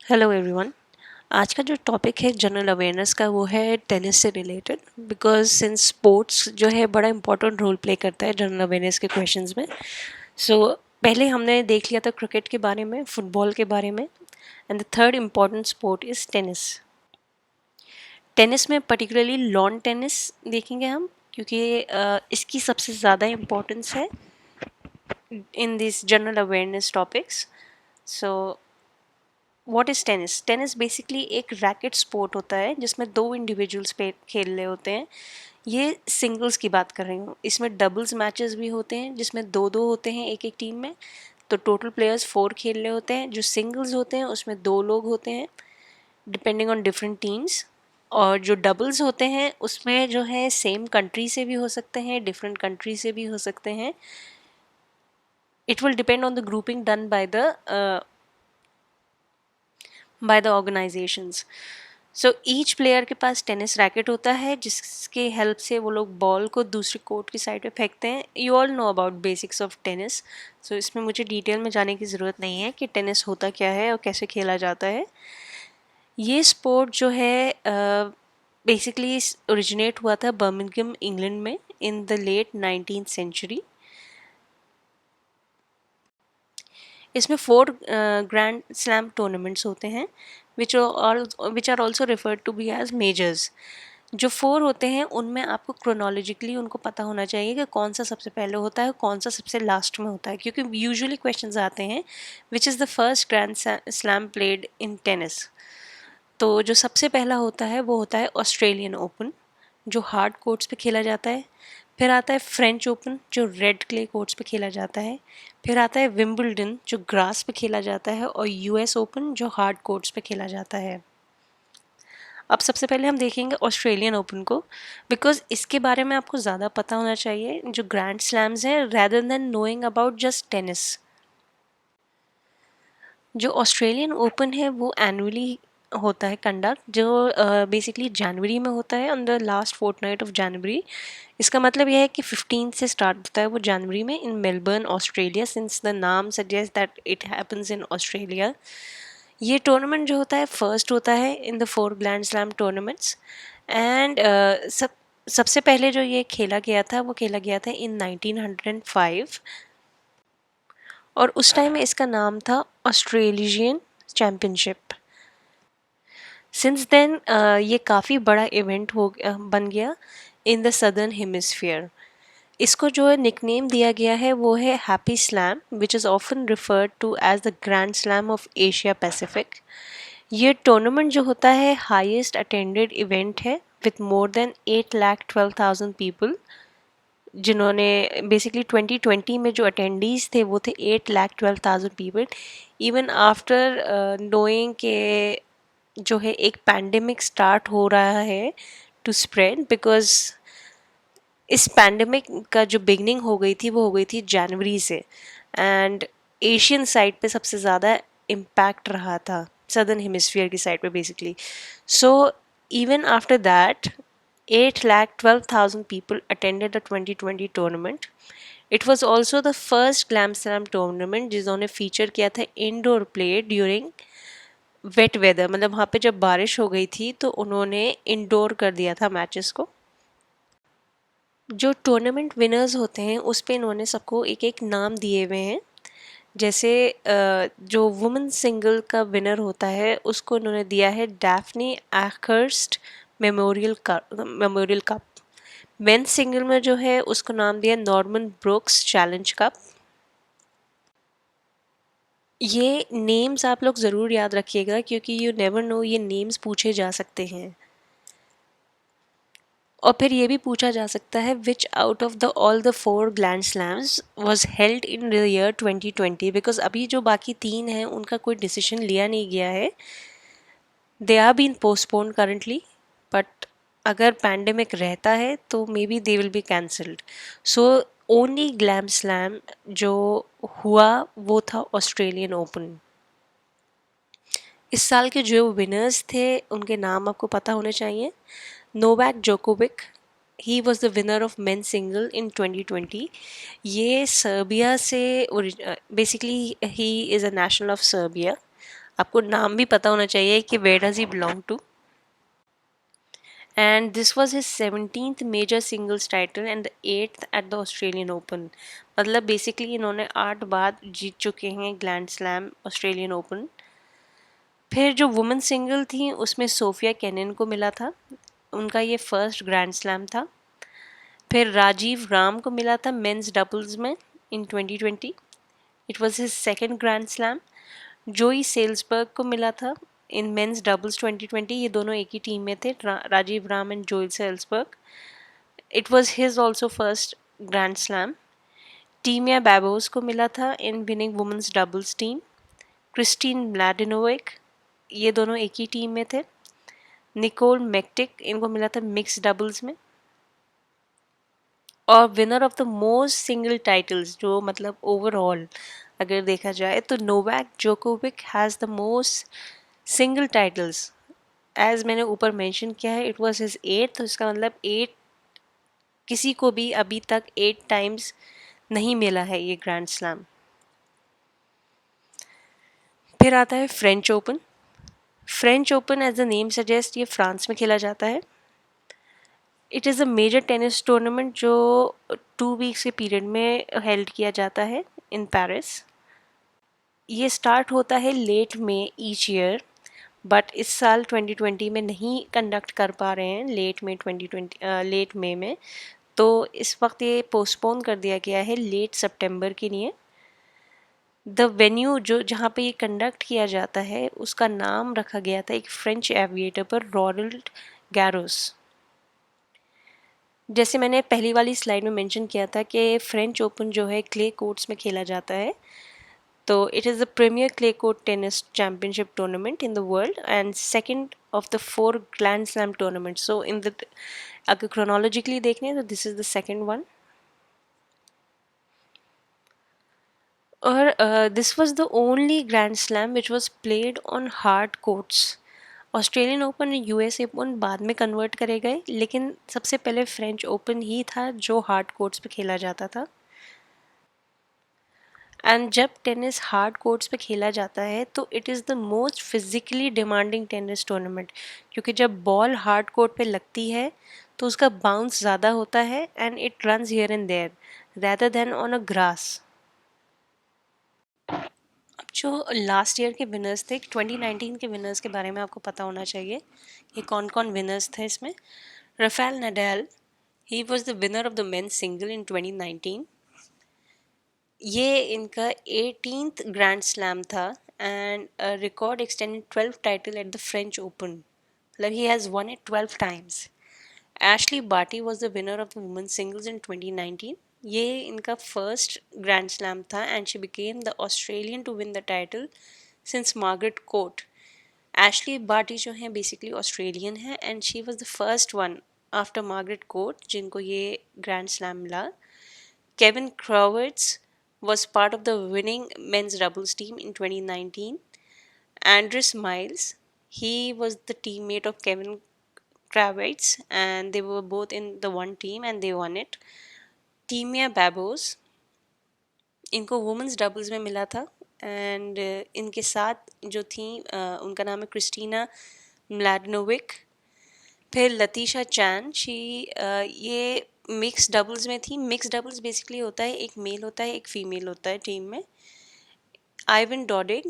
Hello everyone. आज का जो टॉपिक है जनरल अवेयरनेस का वो है टेनिस से रिलेटेड, बिकॉज सिंस स्पोर्ट्स जो है बड़ा इंपॉर्टेंट रोल प्ले करता है जनरल अवेयरनेस के क्वेश्चंस में। पहले हमने देख लिया था क्रिकेट के बारे में, फुटबॉल के बारे में, and the third important sport is tennis. Tennis में पर्टिकुलरली लॉन टेनिस देखेंगे हम, क्योंकि इसकी सबसे ज़्यादा इम्पोर्टेंस है in this general awareness topics. So what is tennis? Tennis basically एक रैकेट स्पोर्ट होता है जिसमें दो इंडिविजुअल्स पे खेल रहे होते हैं। ये सिंगल्स की बात कर रही हूँ। इसमें डबल्स मैचेस भी होते हैं जिसमें दो दो होते हैं एक एक टीम में, तो टोटल प्लेयर्स 4 खेल रहे होते हैं। जो सिंगल्स होते हैं उसमें दो लोग होते हैं डिपेंडिंग ऑन डिफरेंट टीम्स, और जो डबल्स होते हैं उसमें जो है सेम कंट्री से भी हो सकते हैं, डिफरेंट कंट्री से भी हो सकते हैं। It will depend on the grouping done by the organisations. So each player के पास टेनिस रैकेट होता है जिसके हेल्प से वो लोग बॉल को दूसरी कोर्ट की साइड पे फेंकते हैं। You all know about basics of tennis, so इसमें मुझे डिटेल में जाने की ज़रूरत नहीं है कि टेनिस होता क्या है और कैसे खेला जाता है। ये स्पोर्ट जो है बेसिकली ओरिजिनेट हुआ था बर्मिंघम इंग्लैंड में in the late 19th century. इसमें 4 ग्रैंड स्लैम टूर्नामेंट्स होते हैं which are also referred to be as majors. जो 4 होते हैं उनमें आपको क्रोनोलॉजिकली उनको पता होना चाहिए कि कौन सा सबसे पहले होता है, कौन सा सबसे लास्ट में होता है, क्योंकि यूजुअली क्वेश्चंस आते हैं which is the first grand slam played in tennis. तो जो सबसे पहला होता है वो होता है ऑस्ट्रेलियन ओपन, जो हार्ड कोर्ट्स पे खेला जाता है। फिर आता है फ्रेंच ओपन, जो रेड क्ले कोर्ट्स पे खेला जाता है। फिर आता है विंबलडन, जो ग्रास पे खेला जाता है, और यूएस ओपन, जो हार्ड कोर्ट्स पे खेला जाता है। अब सबसे पहले हम देखेंगे ऑस्ट्रेलियन ओपन को, बिकॉज इसके बारे में आपको ज़्यादा पता होना चाहिए जो ग्रैंड स्लैम्स हैं, rather than knowing about just tennis. जो ऑस्ट्रेलियन ओपन है वो एनुअली होता है कंडक्ट, जो बेसिकली जनवरी में होता है, on the last fortnight of January. इसका मतलब यह है कि 15 से स्टार्ट होता है वो जनवरी में in Melbourne Australia, since the नाम suggest that it happens in Australia. ये टूर्नामेंट जो होता है फर्स्ट होता है in the 4 grand slam tournaments, and सबसे पहले जो ये खेला गया था वो खेला गया था इन 1905, और उस टाइम में इसका नाम था ऑस्ट्रेलियन चैम्पियनशिप। सिंस देन ये काफ़ी बड़ा इवेंट बन गया इन द सदर्न हेमिस्फीयर। इसको जो है निकनेम दिया गया है वो है happy slam, which is often referred to as the grand slam of Asia Pacific. ये टूर्नामेंट जो होता है हाईएस्ट अटेंडेड इवेंट है विथ मोर देन 8,12,000 पीपल, जिन्होंने बेसिकली 2020 में जो अटेंडीज़ थे वो थे 8,12,000 पीपल। इवन आफ्टर नोइंग के जो है एक पैंडेमिक स्टार्ट हो रहा है टू स्प्रेड, बिकॉज इस पैंडेमिक का जो बिगनिंग हो गई थी वो हो गई थी जनवरी से, एंड एशियन साइड पे सबसे ज़्यादा इम्पैक्ट रहा था, सदर्न हेमिस्फीयर की साइड पे basically. So even after that 8,12,000 people attended the 2020 tournament. It was also the first Glam Slam tournament जिन्होंने फीचर किया था indoor play during wet weather, मतलब वहाँ पे जब बारिश हो गई थी तो उन्होंने इंडोर कर दिया था मैचेस को। जो टूर्नामेंट विनर्स होते हैं उस पे इन्होंने सबको एक एक नाम दिए हुए हैं। जैसे जो वुमेन सिंगल का विनर होता है उसको इन्होंने दिया है Daphne Akhurst memorial cup. Men's single में जो है उसको नाम दिया नॉर्मन ब्रोक्स चैलेंज कप। ये नेम्स आप लोग ज़रूर याद रखिएगा क्योंकि यू नेवर नो, ये नेम्स पूछे जा सकते हैं। और फिर ये भी पूछा जा सकता है विच out of the all the 4 grand slams was held in the year 2020, because अभी जो बाकी 3 हैं उनका कोई डिसीजन लिया नहीं गया है। They are been postpone currently, but अगर पैंडेमिक रहता है तो maybe they will be cancelled. So only glam slam जो हुआ वो था ऑस्ट्रेलियन ओपन। इस साल के जो विनर्स थे उनके नाम आपको पता होने चाहिए। Novak Djokovic, he was the winner of men single in 2020। ये सर्बिया से basically he is a national of Serbia. आपको नाम भी पता होना चाहिए कि where does he belong to. And this was his 17th major singles title and the 8th at the Australian Open। मतलब बेसिकली इन्होंने 8 बार जीत चुके हैं ग्रैंड स्लैम ऑस्ट्रेलियन ओपन। फिर जो वुमेन सिंगल थी उसमें सोफिया केनिन को मिला था, उनका ये फर्स्ट ग्रैंड स्लैम था। फिर राजीव राम को मिला था मेंस डबल्स में इन 2020, it was his second grand slam. जोई सेल्सबर्ग को मिला था इन मेंस डबल्स 2020, ये दोनों एक ही टीम में थे, Rajiv Ram and Joe Salisbury. It was his also first grand slam. Timea Babos को मिला था in winning women's doubles team. Kristina Mladenovic, ये दोनों एक ही टीम में थे। निकोल मैक्टिक, इनको मिला था मिक्स डबल्स में। और winner of the most single titles, जो मतलब ओवरऑल अगर देखा जाए तो Novak Djokovic has the most single titles. As मैंने ऊपर मेंशन किया है, इट वाज हिज 8th, तो इसका मतलब 8 किसी को भी अभी तक 8 टाइम्स नहीं मिला है ये ग्रैंड स्लैम। फिर आता है French Open. French Open as the name suggest, ये फ्रांस में खेला जाता है। It is a major tennis tournament जो 2 वीक्स के पीरियड में हेल्ड किया जाता है इन पेरिस। ये स्टार्ट होता है लेट में ईच ईयर, बट इस साल 2020 में नहीं कंडक्ट कर पा रहे हैं, लेट मई में, तो इस वक्त ये पोस्टपोन कर दिया गया है लेट सितंबर के लिए। द वेन्यू जो जहाँ पे ये कंडक्ट किया जाता है उसका नाम रखा गया था एक फ्रेंच एविएटर पर, रोनाल्ड गैरोस। जैसे मैंने पहली वाली स्लाइड में मेंशन किया था कि फ्रेंच ओपन जो है क्ले कोर्ट्स में खेला जाता है, तो it is the premier clay court tennis championship tournament in the world and second of the 4 grand slam tournament. So in the, अगर क्रोनोलॉजिकली देखें तो this is the second one. और this was the only grand slam which was played on hard courts. Australian Open और US Open बाद में convert करे गए, लेकिन सबसे पहले फ्रेंच ओपन ही था जो हार्ड कोर्ट्स पे खेला जाता था। एंड जब टेनिस हार्ड कोर्ट्स पे खेला जाता है तो it is the most physically demanding tennis tournament, क्योंकि जब बॉल हार्ड कोर्ट पे लगती है तो उसका बाउंस ज़्यादा होता है and it runs here and there rather than on a grass. अब जो लास्ट ईयर के विनर्स थे, 2019 के विनर्स के बारे में आपको पता होना चाहिए कि कौन कौन विनर्स थे इसमें। Rafael Nadal, he was the winner of the men's single in 2019। ये इनका 18th ग्रैंड स्लैम था and record extended 12 title at the French Open, मतलब he has won it 12 times. Ashleigh Barty was the winner of the women singles in 2019। ये इनका first grand slam था and she became the Australian to win the title since Margaret Court. Ashleigh Barty जो हैं basically Australian है and she was the first one after Margaret Court जिनको ये grand slam मिला। Kevin Krawietz was part of the winning men's doubles team in 2019. Andres Miles, he was the teammate of Kevin Kravitz and they were both in the one team and they won it. Timea Babos, इनको women's doubles में मिला था and इनके साथ जो थी उनका नाम है क्रिस्टीना म्लाडनोविक। फिर लतीशा चैन, ये मिक्स डबल्स में थी। मिक्स डबल्स बेसिकली होता है एक मेल होता है एक फीमेल होता है टीम में। Ivan Dodig,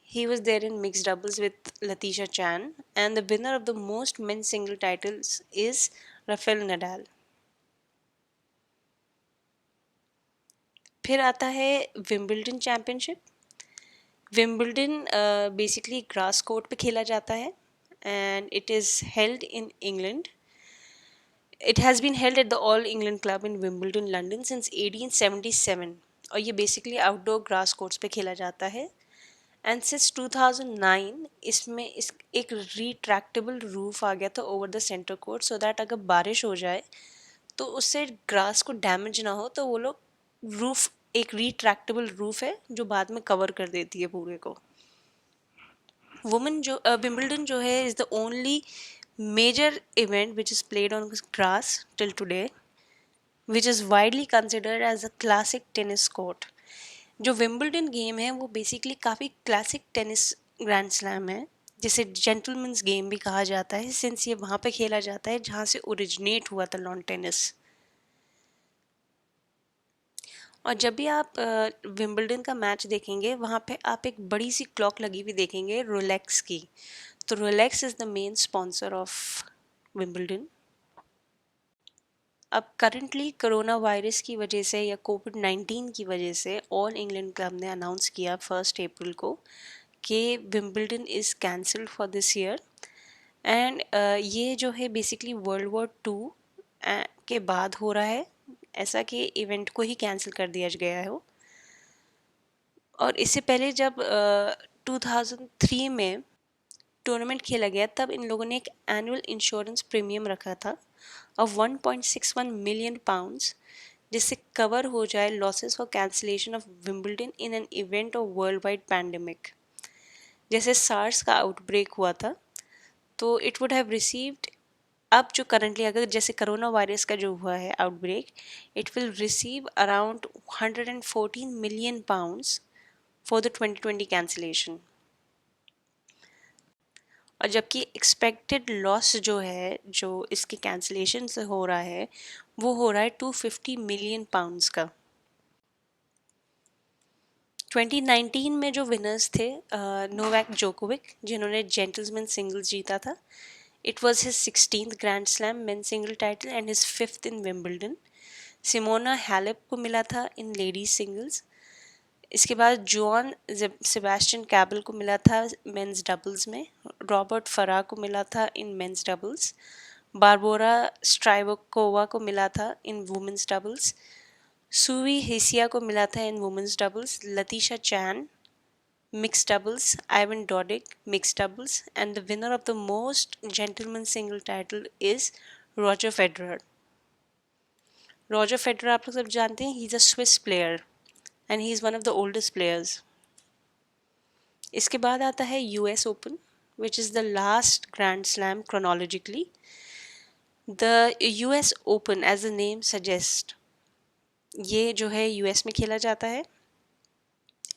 he was there in mixed doubles with Letitia Chan, and the winner of the most men's single titles is Rafael Nadal. फिर आता है Wimbledon championship. Wimbledon basically grass court पे खेला जाता है and it is held in England. It has been held at the All England Club in Wimbledon London since 1877 और ये basically outdoor grass courts पे खेला जाता है। एंड सिंस 2009 इसमें एक रिट्रैक्टेबल रूफ आ गया था over the centre court, so that अगर बारिश हो जाए तो उससे ग्रास को डैमेज ना हो, तो वो लोग रूफ, एक रिट्रैक्टेबल रूफ है जो बाद में कवर कर देती है पूरे को। वुमेन जो विंबलडन जो है is the only major event which is played on grass till today, which is widely considered as a classic tennis court. जो विंबलडन गेम है वो बेसिकली काफ़ी क्लासिक टेनिस ग्रैंड स्लैम है, जिसे जेंटलमैन्स गेम भी कहा जाता है, सिंस ये वहाँ पे खेला जाता है जहाँ से ओरिजिनेट हुआ था लॉन टेनिस। और जब भी आप विंबलडन का मैच देखेंगे, वहाँ पे आप एक बड़ी सी क्लॉक लगी हुई देखेंगे रोलेक्स की। तो Rolex is the main sponsor of Wimbledon. अब करंटली कोरोना वायरस की वजह से या कोविड-19 की वजह से ऑल इंग्लैंड क्लब ने अनाउंस किया 1 अप्रैल को कि Wimbledon is cancelled for this year. And ये जो है बेसिकली वर्ल्ड वॉर 2 के बाद हो रहा है, ऐसा कि इवेंट को ही कैंसिल कर दिया गया है। और इससे पहले जब 2003 में टूर्नामेंट खेला गया, तब इन लोगों ने एक एनुअल इंश्योरेंस प्रीमियम रखा था ऑफ 1.61 मिलियन पाउंड्स, जिससे कवर हो जाए लॉसेस और cancellation of Wimbledon in an event of world wide pandemic. जैसे सार्स का आउटब्रेक हुआ था, तो इट वुड हैव रिसीव्ड, अब जो करंटली अगर जैसे कोरोना वायरस का जो हुआ है outbreak, it will receive around 114 million pounds for the 2020 cancellation. और जबकि एक्सपेक्टेड लॉस जो है, जो इसके कैंसिलेशन से हो रहा है, वो हो रहा है 250 मिलियन पाउंड्स का। 2019 में जो विनर्स थे, नोवाक जोकोविक, जिन्होंने जेंटलमैन सिंगल्स जीता था, it was his 16th grand slam men single title and his 5th in Wimbledon. Simona Halep को मिला था इन लेडीज सिंगल्स। इसके बाद जोन सेबेस्टियन कैबल को मिला था मेंस डबल्स में। रॉबर्ट फरा को मिला था इन मेंस डबल्स। बारबोरा स्ट्राइवकोवा को मिला था इन वुमेंस डबल्स। सुवी हेसिया को मिला था in women's doubles. Latisha Chan mixed doubles. Ivan Dodig mixed doubles. And the winner of the most gentleman single title is Roger Federer. Roger Federer आप लोग सब जानते हैं, he is a Swiss player and he is one of the oldest players. इसके बाद आता है US Open, which is the last Grand Slam chronologically. The US Open, as the name suggests, ये जो है US में खेला जाता है.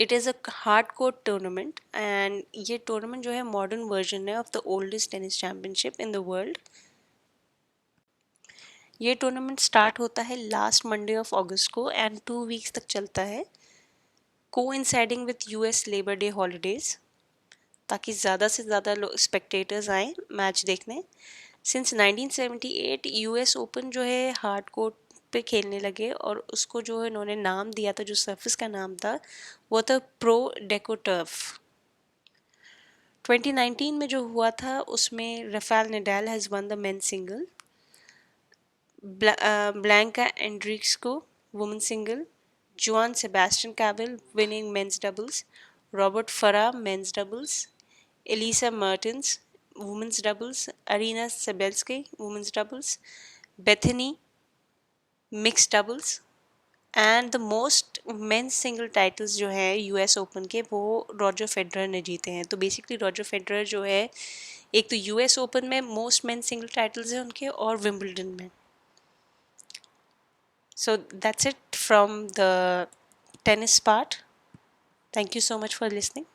It is a hard court tournament and ये tournament जो है modern version है of the oldest tennis championship in the world. ये tournament start होता है last Monday of August को and 2 weeks तक चलता है, coinciding with US Labor Day holidays, ताकि ज़्यादा से ज़्यादा लोग स्पेक्टेटर्स आएँ मैच देखने। सिंस 1978 US ओपन जो है हार्ड कोर्ट पे खेलने लगे और उसको जो है इन्होंने नाम दिया था, जो सरफेस का नाम था वो था प्रो डेको टर्फ। 2019 में जो हुआ था उसमें Rafael Nadal has won the men single, Bianca Andreescu women single, Juan Sebastian Cabal winning men's doubles, Robert Farah men's doubles, Elisa Mertens, women's doubles, Arina Sabelski, women's doubles, Bethany, mixed doubles, and the most men's single titles जो है US open के, वो Roger Federer ने जीते हैं। तो basically Roger Federer जो है, एक तो US ओपन में मोस्ट मेन सिंगल टाइटल्स हैं उनके और विंबलडन में। So that's it from the tennis part. Thank you so much for listening.